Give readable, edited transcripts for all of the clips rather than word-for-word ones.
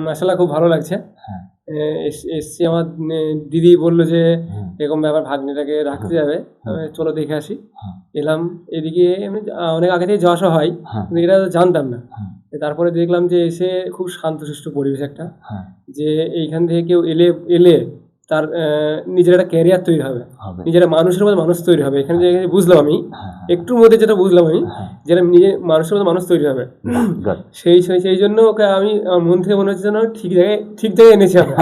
মাশাআল্লাহ খুব ভালো লাগছে। হ্যাঁ। এসছি আমার দিদি বলল যে হুম। এরকম ব্যাপার ভাগ্নিটাকে রাখতে যাবে। চলো দেখে আসি। হ্যাঁ। এলাম এদিকে এমনি অনেক আগে থেকে যাওয়া আসা হয়। হ্যাঁ। কিন্তু এটা জানতাম না। হ্যাঁ। তারপরে দেখলাম যে এসে খুব শান্তশিষ্ট পরিবেশ একটা। হ্যাঁ। যে এইখান থেকে কেউ এলে তার নিজের একটা ক্যারিয়ার তৈরি হবে। নিজের মানুষের মতো মানুষ তৈরি হবে। এখানে যে বুঝলাম আমি, একটুর মধ্যে যেটা বুঝলাম আমি, যেটা নিজের মানুষের মতো মানুষ তৈরি হবে। সেই জন্য ওকে আমি আমার মন থেকে মনে হচ্ছে যেন ঠিক জায়গায় এনেছি আমরা।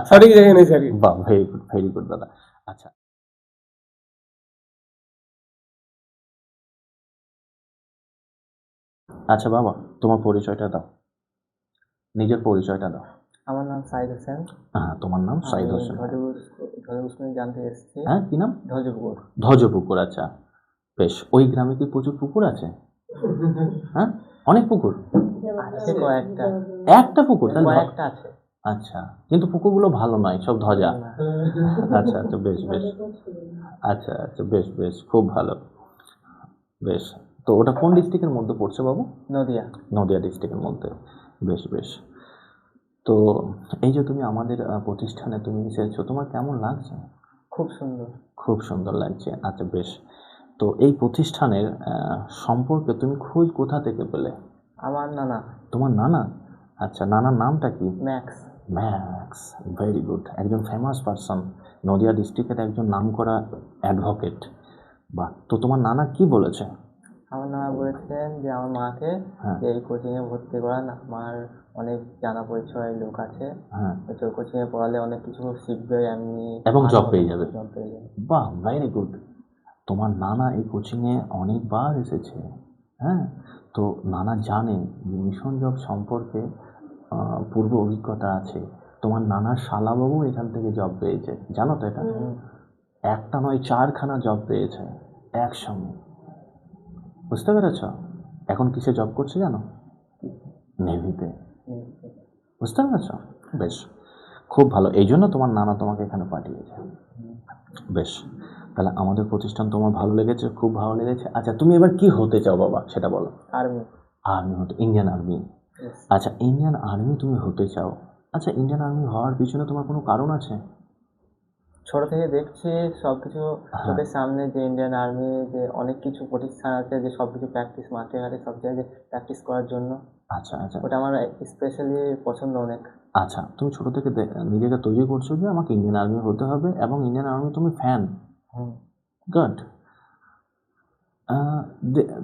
সঠিক জায়গায় এনেছি আরকি। বাহ! ভেরি গুড দাদা। আচ্ছা। আচ্ছা বাবা, তোমার পরিচয়টা দাও। নিজের পরিচয়টা দাও। আমার নাম সাইদ হোসেন। হ্যাঁ, তোমার নাম সাইদ হোসেন। ধ্বজপুর গ্রাম থেকে এসেছি। হ্যাঁ, কি নাম? ধ্বজপুর। ধ্বজপুকুর, আচ্ছা বেশ। ওই গ্রামে কি প্রচুর পুকুর আছে? হ্যাঁ, অনেক পুকুর আছে কয়েকটা। একটা পুকুর? কয়েকটা আছে। আচ্ছা, কিন্তু পুকুরগুলো ভালো নয়, সব ধজা। আচ্ছা বেশ। আচ্ছা বেশ খুব ভালো। বেশ। তো ওটা কোন ডিস্ট্রিক্টের মধ্যে পড়ছে বাবু? নদিয়া ডিস্ট্রিক্টের মধ্যে। বেশ। তো এই যে তুমি আমাদের প্রতিষ্ঠানে তুমি এসেছো, তোমার কেমন লাগছে? খুব সুন্দর লাগছে। আচ্ছা বেশ। তো এই প্রতিষ্ঠানের সম্পর্কে তুমি খোঁজ কোথা থেকে পেলে? আমার নানা। তোমার নানা? আচ্ছা, নানার নামটা কি? ম্যাক্স। Very good. একজন ফেমাস পারসন, নদিয়া ডিস্ট্রিক্টের একজন নামকরা অ্যাডভোকেট। বাহ! তো তোমার নানা কি বলেছে? আমার নানা বলেছিলেন যে আমার মাকে যে এই কোচিংয়ে ভর্তি করান, আমার অনেক জানা পরিচয় লোক আছে। ওই কোচিংয়ে পড়ালে অনেক কিছু শিখবে এমনি এবং জব পেয়ে যাবে। বাহ, ভেরি গুড। তোমার নানা এই কোচিংয়ে অনেকবার এসেছে। হ্যাঁ, তো নানা জানে যে মিশন জব সম্পর্কে পূর্ব অভিজ্ঞতা আছে। তোমার নানার শালাবাবু এখান থেকে জব পেয়েছে, জানো তো এটা? একটা নয় 4খানা জব পেয়েছে একসঙ্গে। বুঝতে পেরেছ? এখন কিসে জব করছে জানো? নেভিতে। বুঝতে পেরেছ? বেশ, খুব ভালো। এই জন্য তোমার নানা তোমাকে এখানে পাঠিয়েছে। বেশ, তাহলে আমাদের প্রতিষ্ঠান তোমার ভালো লেগেছে, খুব ভালো লেগেছে। আচ্ছা, তুমি এবার কি হতে চাও বাবা সেটা বলো। আর্মি হতে, ইন্ডিয়ান আর্মি। আচ্ছা, ইন্ডিয়ান আর্মি তুমি হতে চাও। আচ্ছা, ইন্ডিয়ান আর্মি হওয়ার পিছনে তোমার কোনো কারণ আছে? ছোট থেকে দেখছি সবকিছু চোখের সামনে, যে ইন্ডিয়ান আর্মি যে অনেক কিছু প্রতিষ্ঠান আছে, যে সবকিছু প্র্যাকটিস মাঠে ঘাটে সব জায়গায় প্র্যাকটিস করার জন্য। আচ্ছা, ওটা আমার স্পেশালি পছন্দ অনেক। আচ্ছা, তুমি ছোট থেকে নিজেকে তৈরি করছো যে আমাকে ইন্ডিয়ান আর্মি হতে হবে, এবং ইন্ডিয়ান আর্মি তুমি ফ্যান। গুড।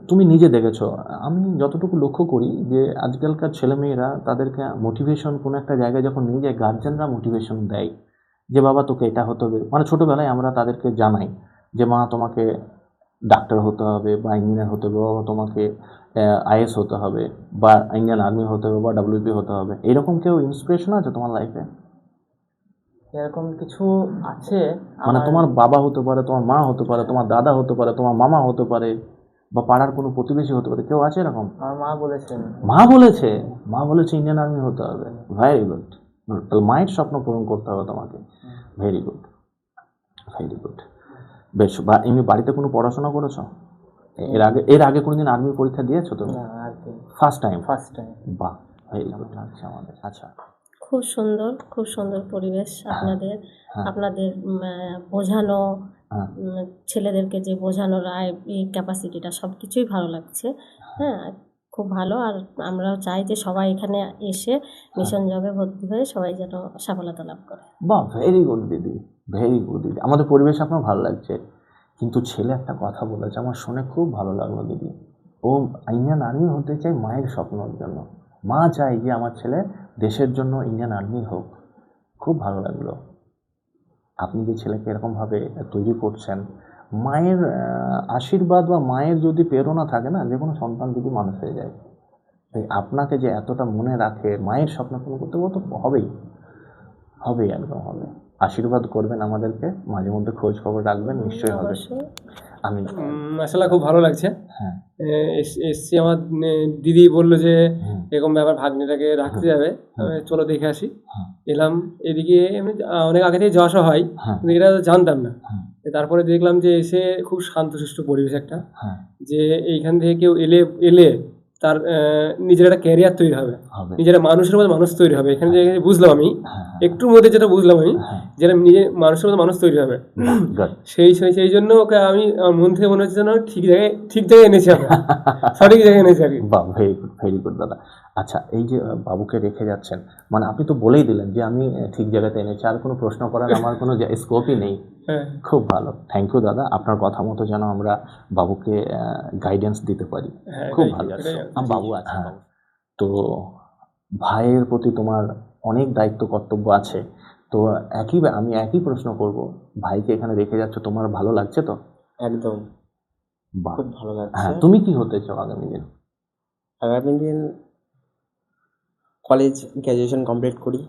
তুমি নিজে দেখেছো, আমি যতটুকু লক্ষ্য করি যে আজকালকার ছেলেমেয়েরা তাদেরকে মোটিভেশন কোনো একটা জায়গায় যখন নিয়ে যায়, গার্জেনরা মোটিভেশন দেয় যে বাবা তোকে এটা হতে হবে। মানে ছোটোবেলায় আমরা তাদেরকে জানাই যে মা তোমাকে ডাক্তার হতে হবে বা ইঞ্জিনিয়ার হতে হবে, বাবা তোমাকে আইএস হতে হবে বা ইন্ডিয়ান আর্মি হতে হবে বা WP হতে হবে। এরকম কেউ ইন্সপিরেশন আছে তোমার লাইফে? এরকম কিছু আছে, মানে তোমার বাবা হতে পারে, তোমার মা হতে পারে, তোমার দাদা হতে পারে, তোমার মামা হতে পারে, বা পাড়ার কোনো প্রতিবেশী হতে পারে, কেউ আছে এরকম? আমার মা বলেছে ইন্ডিয়ান আর্মি হতে হবে। Very good. তাহলে মায়ের স্বপ্ন পূরণ করতে হবে তোমাকে। Very good. বেশ। বা এমনি বাড়িতে কোনো পড়াশোনা করেছো এর আগে কোনোদিন আর্মি পরীক্ষা দিয়েছো তুমি? First time. বাহ, ভেরি গুড লাগছে আমাদের। আচ্ছা, খুব সুন্দর পরিবেশ আপনাদের। আপনাদের বোঝানো, ছেলেদেরকে যে বোঝানোর এই ক্যাপাসিটিটা সব কিছুই ভালো লাগছে। হ্যাঁ, খুব ভালো। আর আমরাও চাই যে সবাই এখানে এসে মিশন জবে ভর্তি হয়ে সবাই যেন সফলতা লাভ করে। বাহ, ভেরি গুড দিদি। আমাদের পরিবেশ আপনার ভালো লাগছে। কিন্তু ছেলে একটা কথা বলেছে, আমার শুনে খুব ভালো লাগলো দিদি। ও ইন্ডিয়ান আর্মি হতে চাই মায়ের স্বপ্নের জন্য। মা চাই যে আমার ছেলে দেশের জন্য ইন্ডিয়ান আর্মি হোক। খুব ভালো লাগলো। আপনি যে ছেলেকে এরকমভাবে তৈরি করছেন, মায়ের আশীর্বাদ বা মায়ের যদি প্রেরণা থাকে না, যে কোনো সন্তান যদি মানুষ হয়ে যায়। তাই আপনাকে যে এতটা মনে রাখে মায়ের স্বপ্ন পূরণ করতে, ও তো হবেই, একদম হবে। আশীর্বাদ করবেন আমাদেরকে, মাঝে মধ্যে খোঁজ খবর রাখবেন, নিশ্চয়ই হবে। আমি মাশাআল্লাহ খুব ভালো লাগছে। হ্যাঁ, এসছি আমার দিদি বলল যে এরকম ব্যাপার ভাগ্নিটাকে রাখতে যাবে, চলো দেখে আসি। এলাম এদিকে এমনি অনেক আগে থেকে যাওয়া আসা হয়, কিন্তু এটা জানতাম না। তারপরে দেখলাম যে এসে খুব শান্তশিষ্ট পরিবেশ একটা। যে এইখান থেকে কেউ এলে তার নিজের একটা ক্যারিয়ার তৈরি হবে, নিজের মানুষের মধ্যে মানুষ তৈরি হবে। এখানে যে বুঝলাম আমি একটুর মধ্যে যেটা বুঝলাম আমি, যেটা নিজে মানুষের মধ্যে মানুষ তৈরি হবে, সেই জন্য ওকে আমি আমার মন থেকে মনে হচ্ছে যেন আমি ঠিক জায়গায় এনেছি, আমি সঠিক জায়গায় এনেছি আর কি। বাহ, ভেরি গুড দাদা। আচ্ছা, এই যে বাবুকে রেখে যাচ্ছেন, মানে আপনি তো বলেই দিলেন যে আমি ঠিক জায়গাতে এনেছি, আর কোনো প্রশ্ন করার আমার কোনো স্কোপই নেই। খুব ভালো, থ্যাংক ইউ দাদা। আপনার কথা মতো যেন আমরা বাবুকে গাইডেন্স দিতে পারি। খুব ভালো। বাবু আছে, তো ভাইয়ের প্রতি তোমার অনেক দায়িত্ব কর্তব্য আছে, তো আমি একই প্রশ্ন করব, ভাইকে এখানে রেখে যাচ্ছ, তোমার ভালো লাগছে তো? একদম, বাহ, খুব ভালো লাগছে। হ্যাঁ, তুমি কি হতে চাও আগামী দিন? আগামী দিন কলেজ গ্র্যাজুয়েশন কমপ্লিট করি,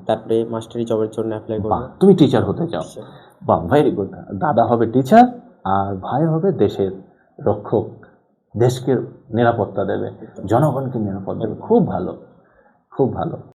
তারপরে মাস্টারি জবের জন্য অ্যাপ্লাই করব। তুমি টিচার হতে চাও? বাহ, ভেরি গুড। দাদা হবে টিচার আর ভাই হবে দেশের রক্ষক, দেশকে নিরাপত্তা দেবে, জনগণকে নিরাপত্তা দেবে। খুব ভালো, খুব ভালো।